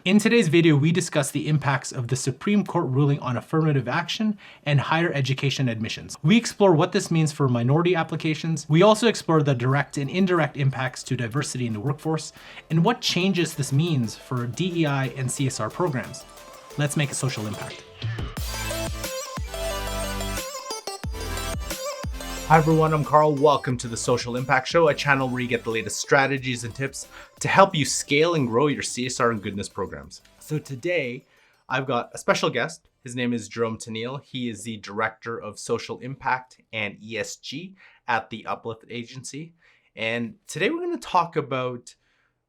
In today's video, we discuss the impacts of the Supreme Court ruling on affirmative action and higher education admissions. We explore what this means for minority applications. We also explore the direct and indirect impacts to diversity in the workforce and what changes this means for DEI and CSR programs. Let's make a social impact. Hi everyone, I'm Carl. Welcome to the Social Impact Show, a channel where you get the latest strategies and tips to help you scale and grow your CSR and goodness programs. So today, I've got a special guest. His name is Jerome Tennille. He is the Director of Social Impact and ESG at the Uplift Agency. And today we're going to talk about,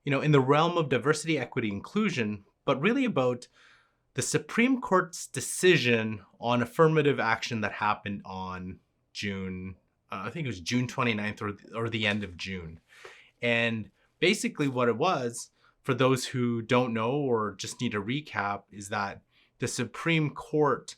in the realm of diversity, equity, inclusion, but really about the Supreme Court's decision on affirmative action that happened on June 29th or the end of June. And basically what it was, for those who don't know or just need a recap, is that the Supreme Court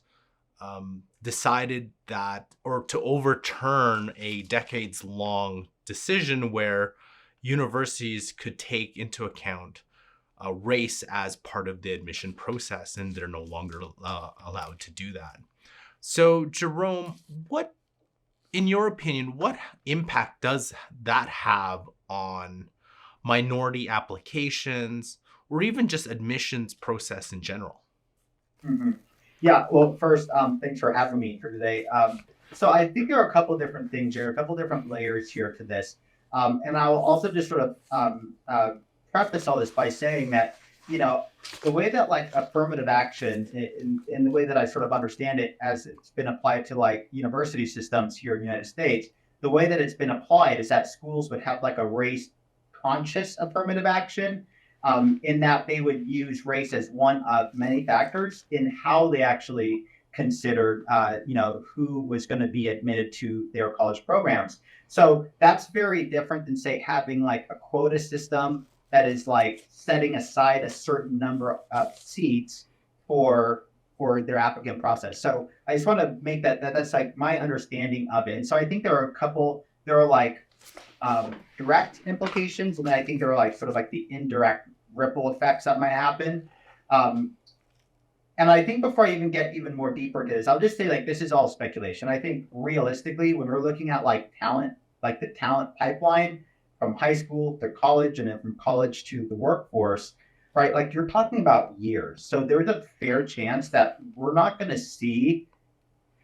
decided to overturn a decades-long decision where universities could take into account race as part of the admission process, and they're no longer allowed to do that. So, Jerome, in your opinion, what impact does that have on minority applications or even just admissions process in general? Mm-hmm. Yeah, well, first, thanks for having me for today. So I think there are a couple different things here, a couple different layers here to this. And I will also just sort of preface all this by saying that, the way that affirmative action in the way that I sort of understand it as it's been applied to university systems here in the United States, the way that it's been applied is that schools would have a race conscious affirmative action, in that they would use race as one of many factors in how they actually considered, who was going to be admitted to their college programs. So that's very different than, say, having a quota system that is setting aside a certain number of seats for their applicant process. So I just want to make that's my understanding of it. And so I think there are direct implications, and then I think there are sort of the indirect ripple effects that might happen. And I think before I even get even more deeper into this, I'll just say this is all speculation. I think realistically, when we're looking at talent, the talent pipeline from high school to college and then from college to the workforce, right? You're talking about years. So there's a fair chance that we're not going to see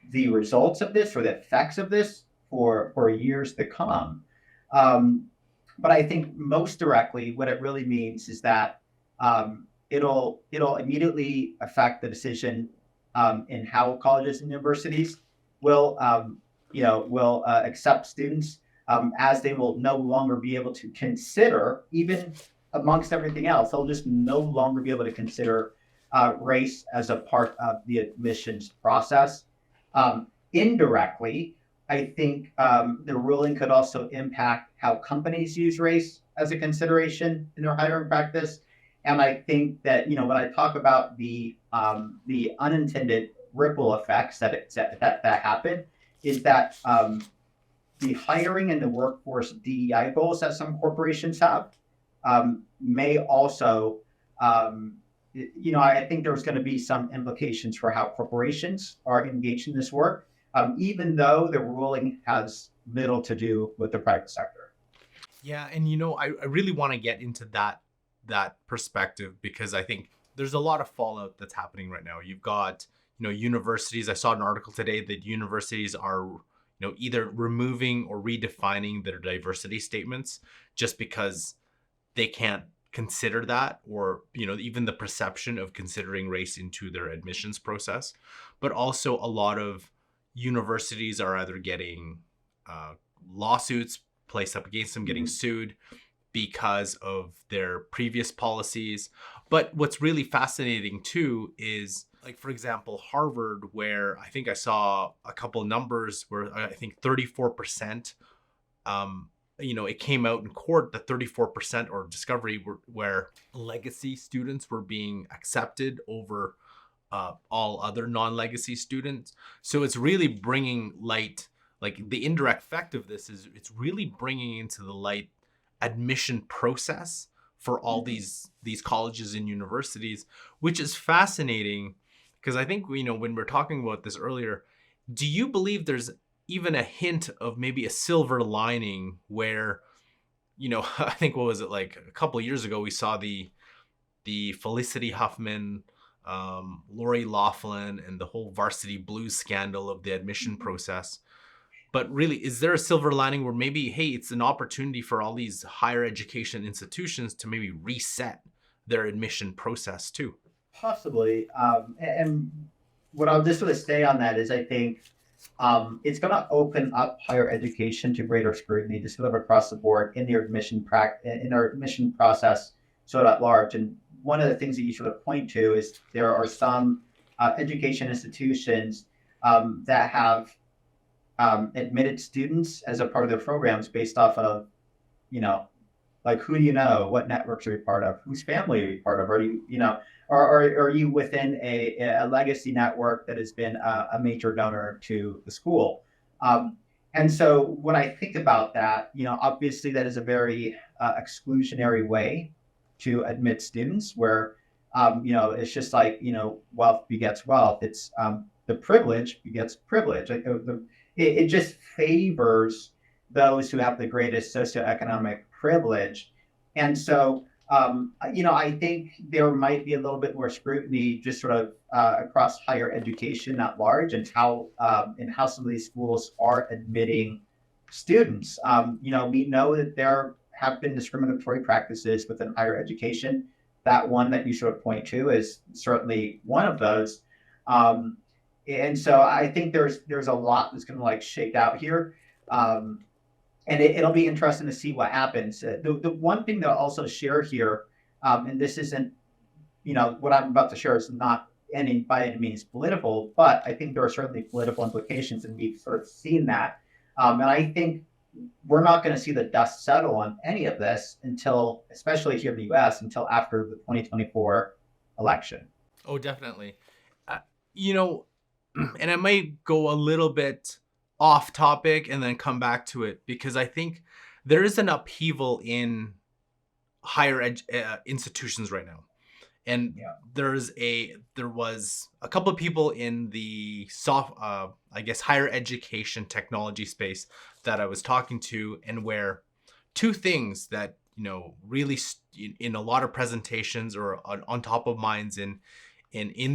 the results of this or the effects of this for years to come. But I think most directly, what it really means is that it'll immediately affect the decision in how colleges and universities will accept students, as they will no longer be able to consider, even amongst everything else, they'll just no longer be able to consider race as a part of the admissions process. Indirectly, I think the ruling could also impact how companies use race as a consideration in their hiring practice. And I think that, when I talk about the unintended ripple effects that happen, is that the hiring and the workforce DEI goals that some corporations have may also, I think there's going to be some implications for how corporations are engaged in this work, even though the ruling has little to do with the private sector. Yeah, and I really want to get into that perspective, because I think there's a lot of fallout that's happening right now. You've got, universities. I saw an article today that universities are either removing or redefining their diversity statements just because they can't consider that, or even the perception of considering race into their admissions process. But also a lot of universities are either getting lawsuits placed up against them, getting sued because of their previous policies. But what's really fascinating too is, for example, Harvard, where I think I saw a couple numbers where I think 34%, it came out in court that 34% or discovery where legacy students were being accepted over all other non-legacy students. So it's really bringing light, the indirect effect of this is it's really bringing into the light admission process for all these colleges and universities, which is fascinating because I think, when we're talking about this earlier, do you believe there's even a hint of maybe a silver lining where, I think, what was it, like a couple of years ago, we saw the Felicity Huffman, Lori Loughlin, and the whole Varsity Blues scandal of the admission process. But really, is there a silver lining where maybe, hey, it's an opportunity for all these higher education institutions to maybe reset their admission process too? Possibly. And what I'll just sort of say on that is I think it's going to open up higher education to greater scrutiny, just sort of across the board in their in our admission process, sort of at large. And one of the things that you sort of point to is there are some education institutions that have admitted students as a part of their programs based off of, like, who do you know, what networks are you part of, whose family are you part of, are you, or are you within a legacy network that has been a major donor to the school? And so when I think about that, obviously that is a very exclusionary way to admit students where, it's just like, wealth begets wealth. It's the privilege begets privilege. Like it just favors those who have the greatest socioeconomic privilege. And so, I think there might be a little bit more scrutiny just sort of across higher education at large and how some of these schools are admitting students. We know that there have been discriminatory practices within higher education. That one that you sort of point to is certainly one of those. And so I think there's a lot that's going to like shake out here. And it'll be interesting to see what happens. The one thing that I'll also share here, and this isn't, what I'm about to share is not by any means political, but I think there are certainly political implications, and we've sort of seen that. And I think we're not going to see the dust settle on any of this until, especially here in the U.S., until after the 2024 election. Oh, definitely. And I might go a little bit off topic and then come back to it because I think there is an upheaval in higher institutions right now. And there was a couple of people in the higher education technology space that I was talking to, and where two things that, really in a lot of presentations or on top of minds in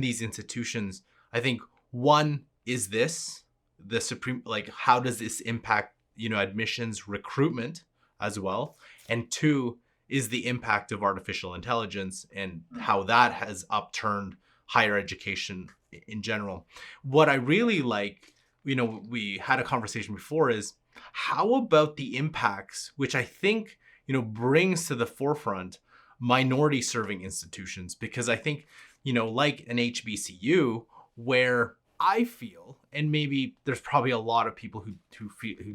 these institutions, I think one is the supreme, like, how does this impact, admissions recruitment as well? And two is the impact of artificial intelligence and how that has upturned higher education in general. What I really like, we had a conversation before, is how about the impacts, which I think, brings to the forefront minority serving institutions? Because I think, like an HBCU, where I feel, and maybe there's probably a lot of people who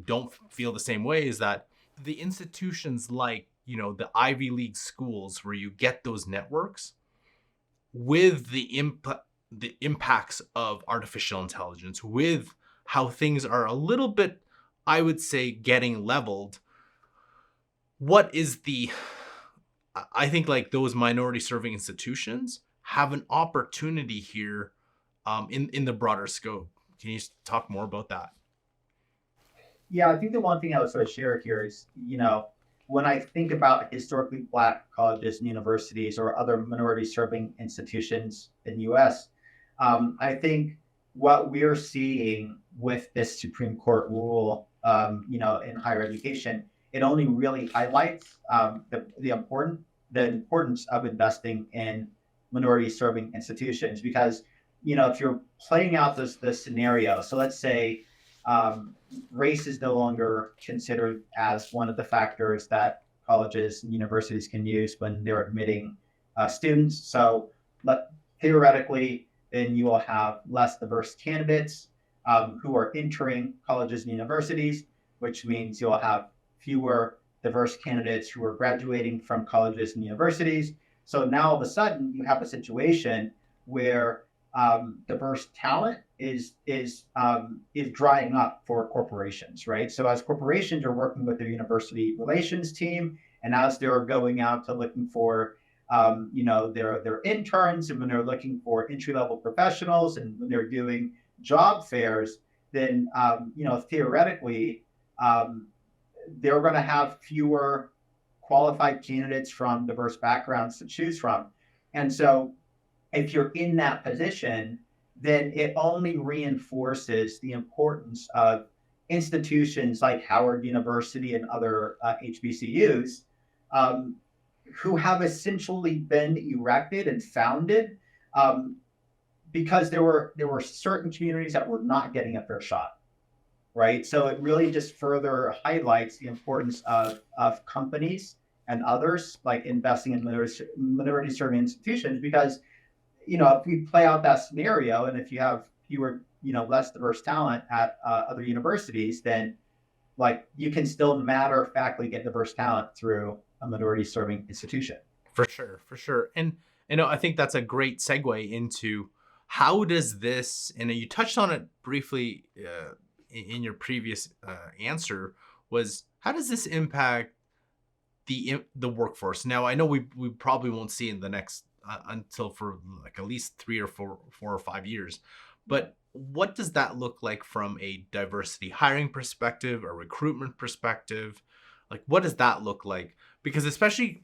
don't feel the same way, is that the institutions like, the Ivy League schools where you get those networks with the impacts of artificial intelligence, with how things are a little bit, I would say, getting leveled. I think like those minority serving institutions have an opportunity here in the broader scope. Can you talk more about that? Yeah, I think the one thing I would sort of share here is, when I think about historically Black colleges and universities or other minority serving institutions in the US, I think what we're seeing with this Supreme Court rule, in higher education, it only really highlights the importance of investing in minority serving institutions. Because, if you're playing out this scenario, so let's say race is no longer considered as one of the factors that colleges and universities can use when they're admitting students. So theoretically, then you will have less diverse candidates who are entering colleges and universities, which means you'll have fewer diverse candidates who are graduating from colleges and universities. So now all of a sudden you have a situation where diverse talent is drying up for corporations, right? So as corporations are working with their university relations team And as they're going out to looking for, their interns, and when they're looking for entry level professionals, and when they're doing job fairs, then theoretically, um, they're going to have fewer qualified candidates from diverse backgrounds to choose from. And so if you're in that position, then it only reinforces the importance of institutions like Howard University and other HBCUs, um, who have essentially been erected and founded, um, because there were certain communities that were not getting a fair shot, right? So it really just further highlights the importance of companies and others like investing in minority serving institutions, because if we play out that scenario, and if you have fewer, less diverse talent at other universities, then like you can still matter of factly get diverse talent through a minority serving institution. For sure, for sure. And I think that's a great segue into how does this, and you touched on it briefly in your previous answer, was how does this impact the workforce? Now, I know we probably won't see in the next until for like at least 3 or 4 or 5 years, but what does that look like from a diversity hiring perspective, a recruitment perspective? Like, what does that look like? Because especially,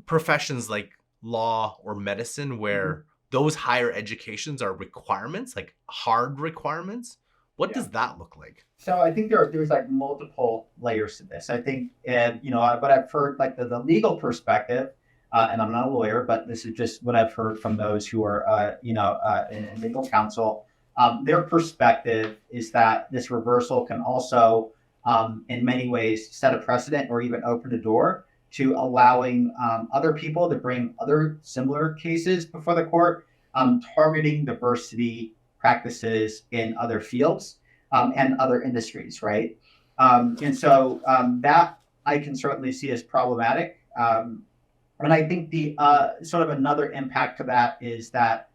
professions like law or medicine, where those higher educations are requirements, like hard requirements. What does that look like? So I think there's like multiple layers to this. I think, and what I've heard, like the legal perspective, and I'm not a lawyer, but this is just what I've heard from those who are, in legal counsel. Their perspective is that this reversal can also, in many ways, set a precedent or even open the door to allowing other people to bring other similar cases before the court, targeting diversity practices in other fields and other industries, right? And so that I can certainly see as problematic. And I think the sort of another impact to that is that,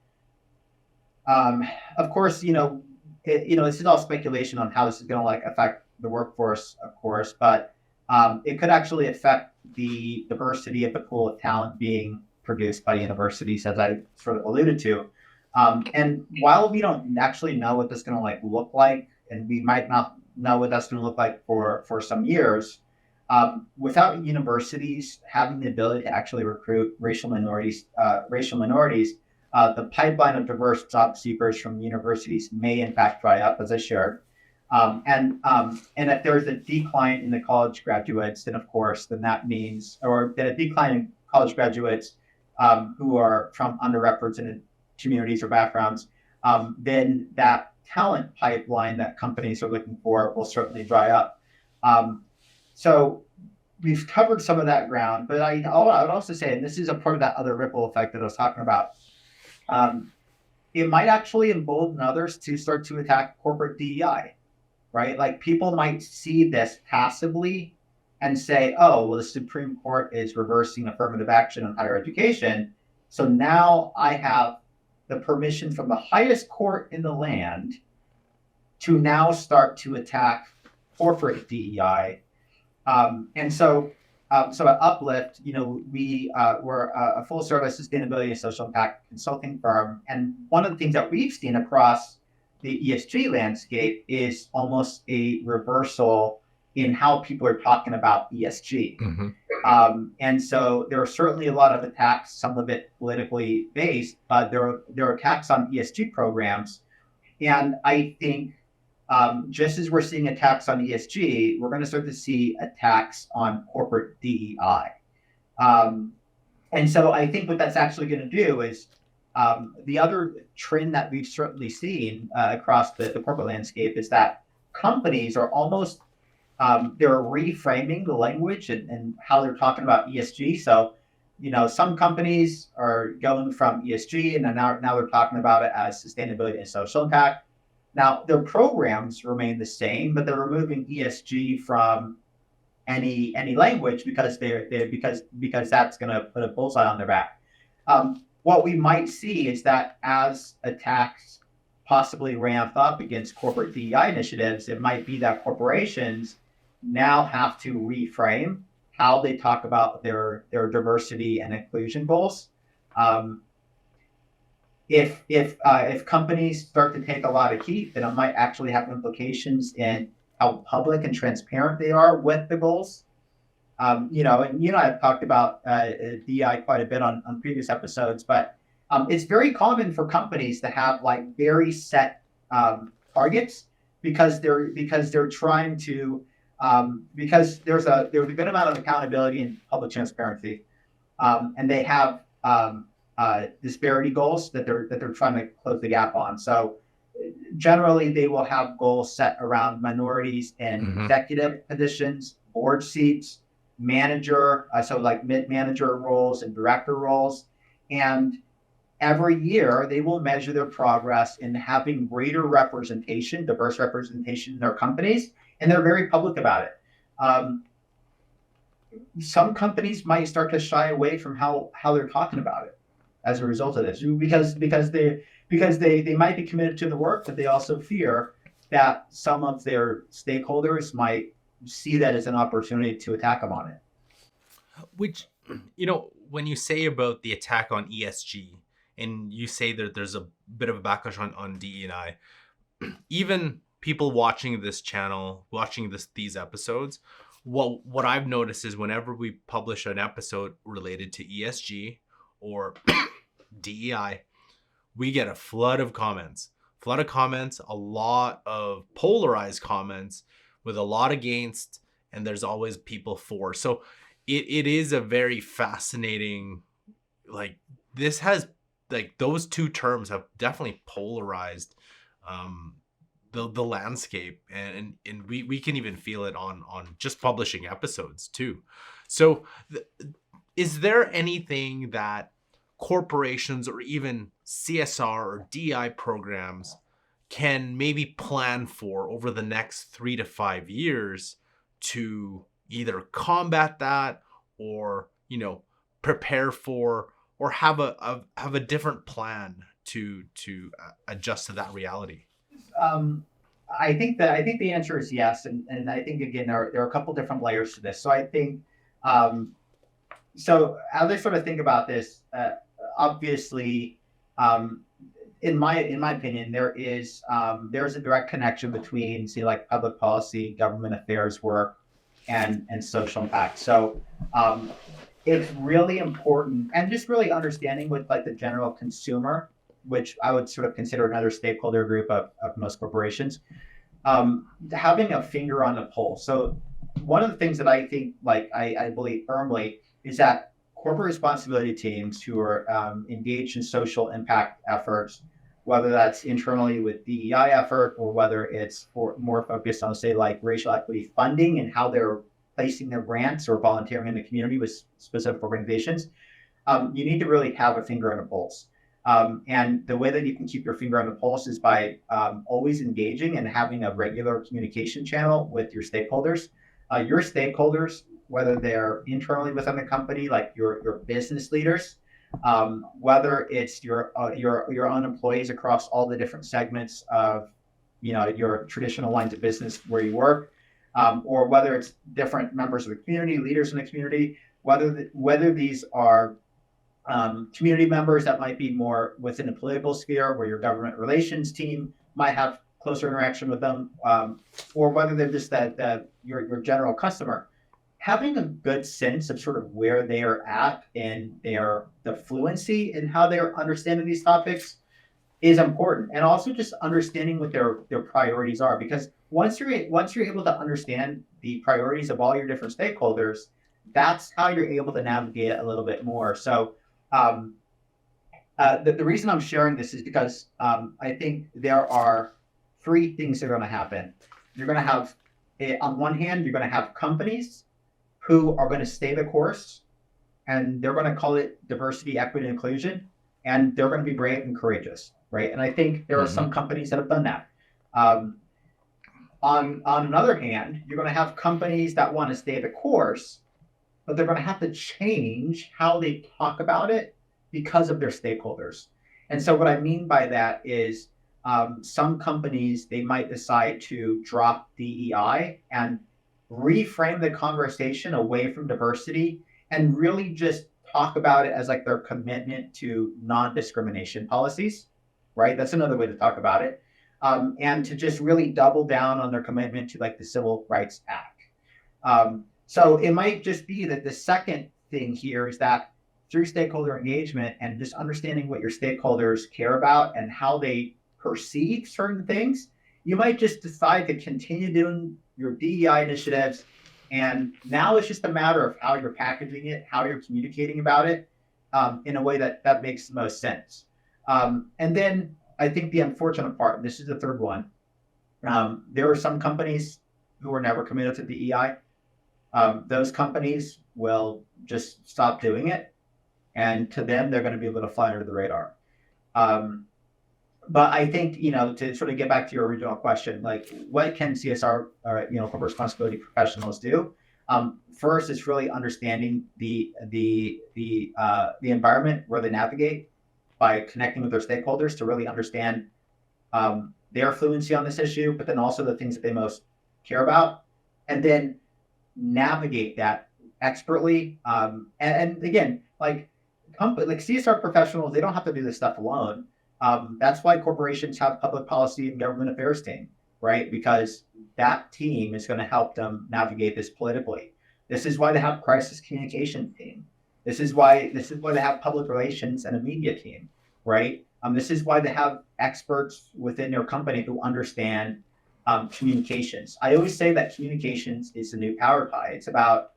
of course, this is all speculation on how this is going to like affect the workforce, of course, but it could actually affect the diversity of the pool of talent being produced by universities, as I sort of alluded to. And while we don't actually know what this is going to like look like, and we might not know what that's going to look like for some years, without universities having the ability to actually recruit racial minorities, the pipeline of diverse job seekers from universities may in fact dry up, as I shared. And if there's a decline in the college graduates, then of course, then that means, or that a decline in college graduates who are from underrepresented communities or backgrounds, then that talent pipeline that companies are looking for will certainly dry up. So we've covered some of that ground, but I would also say, and this is a part of that other ripple effect that I was talking about, it might actually embolden others to start to attack corporate DEI, right? Like people might see this passively and say, oh, well, the Supreme Court is reversing affirmative action on higher education. So now I have the permission from the highest court in the land to now start to attack corporate DEI. And so at Uplift, we're a full service sustainability and social impact consulting firm. And one of the things that we've seen across the ESG landscape is almost a reversal in how people are talking about ESG. Mm-hmm. And so there are certainly a lot of attacks, some of it politically based, but there are attacks on ESG programs. And I think just as we're seeing attacks on ESG, we're going to start to see attacks on corporate DEI. And so I think what that's actually going to do is the other trend that we've certainly seen across the corporate landscape is that companies are almost, they're reframing the language and how they're talking about ESG. So, some companies are going from ESG and now they're talking about it as sustainability and social impact. Now, their programs remain the same, but they're removing ESG from any language because because that's going to put a bullseye on their back. What we might see is that as attacks possibly ramp up against corporate DEI initiatives, it might be that corporations now have to reframe how they talk about their diversity and inclusion goals. Um, if companies start to take a lot of heat, then it might actually have implications in how public and transparent they are with the goals. And you and I have talked about DEI quite a bit on previous episodes, but it's very common for companies to have like very set targets because they're trying to because there's a good amount of accountability and public transparency, and they have disparity goals that they're trying to close the gap on. So generally, they will have goals set around minorities in executive positions, board seats, manager, so like mid-manager roles and director roles. And every year, they will measure their progress in having greater representation, diverse representation in their companies, and they're very public about it. Some companies might start to shy away from how they're talking about it as a result of this, because they might be committed to the work, but they also fear that some of their stakeholders might see that as an opportunity to attack them on it. Which, when you say about the attack on ESG, and you say that there's a bit of a backlash on DE&I, even people watching this channel, watching these episodes, what I've noticed is whenever we publish an episode related to ESG or DEI, we get a flood of comments, a lot of polarized comments with a lot against, and there's always people for. So it is a very fascinating, like, this has, like, those two terms have definitely polarized the landscape, and we can even feel it on just publishing episodes too. So is there anything that corporations or even CSR or DEI programs can maybe plan for over the next 3 to 5 years to either combat that or, prepare for, or have a different plan to adjust to that reality? I think the answer is yes, and I think again there are a couple different layers to this. So I think so as I sort of think about this, obviously, in my opinion, there's a direct connection between, say, like public policy, government affairs work, and social impact. So it's really important, and just really understanding with like the general consumer, which I would sort of consider another stakeholder group of most corporations, having a finger on the pulse. So one of the things that I think, like I believe firmly, is that corporate responsibility teams who are engaged in social impact efforts, whether that's internally with DEI effort or whether it's more focused on, say, like racial equity funding and how they're placing their grants or volunteering in the community with specific organizations, you need to really have a finger on the pulse. And the way that you can keep your finger on the pulse is by always engaging and having a regular communication channel with your stakeholders. Your stakeholders, whether they're internally within the company, like your business leaders, whether it's your own employees across all the different segments of your traditional lines of business where you work, or whether it's different members of the community, leaders in the community, whether these are community members that might be more within the political sphere, where your government relations team might have closer interaction with them, or whether they're just your general customer. Having a good sense of sort of where they are at and the fluency in how they're understanding these topics is important, and also just understanding what their priorities are. Because once you're able to understand the priorities of all your different stakeholders, that's how you're able to navigate it a little bit more. So the reason I'm sharing this is because I think there are 3 things that are going to happen. You're going to have, on one hand, you're going to have companies who are going to stay the course, and they're going to call it diversity, equity, and inclusion, and they're going to be brave and courageous, right? And I think there are some companies that have done that. On another hand, you're going to have companies that want to stay the course, but they're going to have to change how they talk about it because of their stakeholders. And so what I mean by that is some companies, they might decide to drop DEI and reframe the conversation away from diversity and really just talk about it as like their commitment to non-discrimination policies, right? That's another way to talk about it. And to just really double down on their commitment to like the Civil Rights Act. So it might just be that the second thing here is that through stakeholder engagement and just understanding what your stakeholders care about and how they perceive certain things, you might just decide to continue doing your DEI initiatives. And now it's just a matter of how you're packaging it, how you're communicating about it in a way that makes the most sense. And then I think the unfortunate part, and this is the third one, there are some companies who are never committed to DEI. Those companies will just stop doing it. And to them, they're going to be a little fly under the radar. But I think, to sort of get back to your original question, like what can CSR or, corporate responsibility professionals do? First, it's really understanding the environment where they navigate by connecting with their stakeholders to really understand their fluency on this issue, but then also the things that they most care about, and then navigate that expertly. And again, like CSR professionals, they don't have to do this stuff alone. That's why corporations have public policy and government affairs team, right? Because that team is going to help them navigate this politically. This is why they have crisis communication team. This is why they have public relations and a media team, right? This is why they have experts within their company who understand communications. I always say that communications is the new power pie. It's about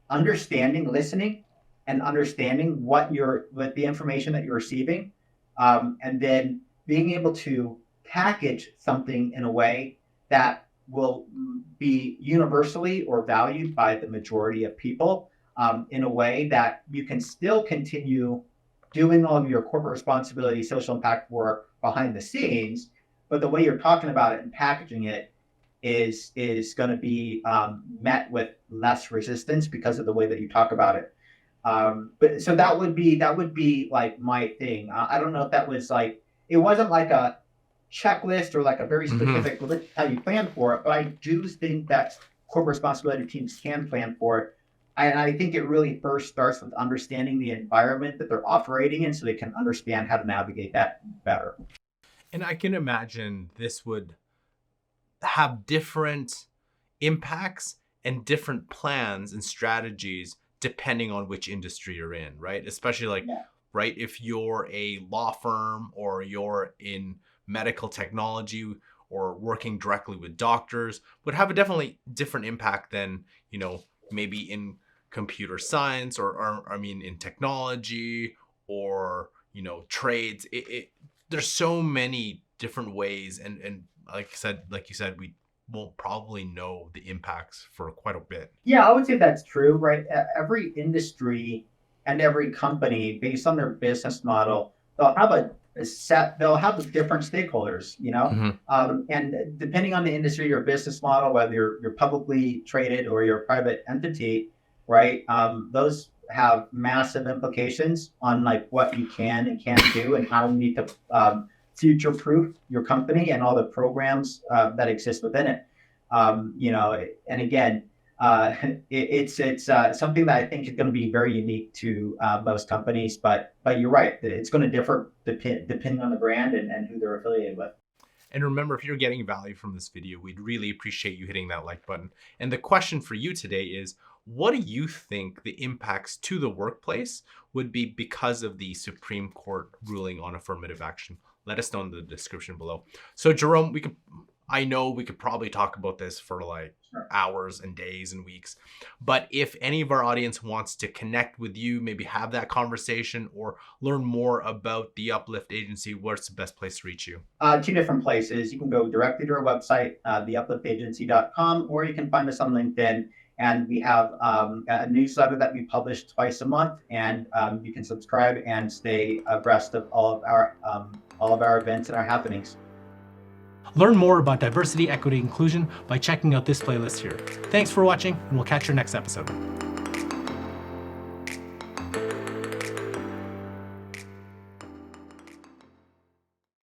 understanding, listening, and understanding what the information that you're receiving, and then being able to package something in a way that will be universally or valued by the majority of people, in a way that you can still continue doing all of your corporate responsibility, social impact work behind the scenes, but the way you're talking about it and packaging it is going to be met with less resistance because of the way that you talk about it. But so that would be like my thing. I don't know if that was like, it wasn't like a checklist or like a very specific list how you plan for it, but I do think that corporate responsibility teams can plan for it. And I think it really first starts with understanding the environment that they're operating in so they can understand how to navigate that better. And I can imagine this would have different impacts and different plans and strategies depending on which industry you're in, right? Especially right, if you're a law firm or you're in medical technology or working directly with doctors, would have a definitely different impact than, maybe in computer science or in technology or, trades. There's so many different ways. And like you said, we won't probably know the impacts for quite a bit. Yeah, I would say that's true, right? Every industry and every company, based on their business model, they'll have different stakeholders, and depending on the industry, your business model, whether you're publicly traded or you're a private entity, right? Those have massive implications on like what you can and can't do and how you need to future-proof your company and all the programs that exist within it. And again, it's something that I think is going to be very unique to most companies, but you're right, it's going to differ depending on the brand and who they're affiliated with. And remember, if you're getting value from this video, we'd really appreciate you hitting that like button. And the question for you today is, what do you think the impacts to the workplace would be because of the Supreme Court ruling on affirmative action? Let us know in the description below. So Jerome, I know we could probably talk about this for like hours and days and weeks, but if any of our audience wants to connect with you, maybe have that conversation or learn more about the Uplift Agency, what's the best place to reach you? Two different places. You can go directly to our website, theupliftagency.com, or you can find us on LinkedIn. And we have a newsletter that we publish twice a month, and you can subscribe and stay abreast of all of our events and our happenings. Learn more about diversity, equity, inclusion by checking out this playlist here. Thanks for watching, and we'll catch you next episode.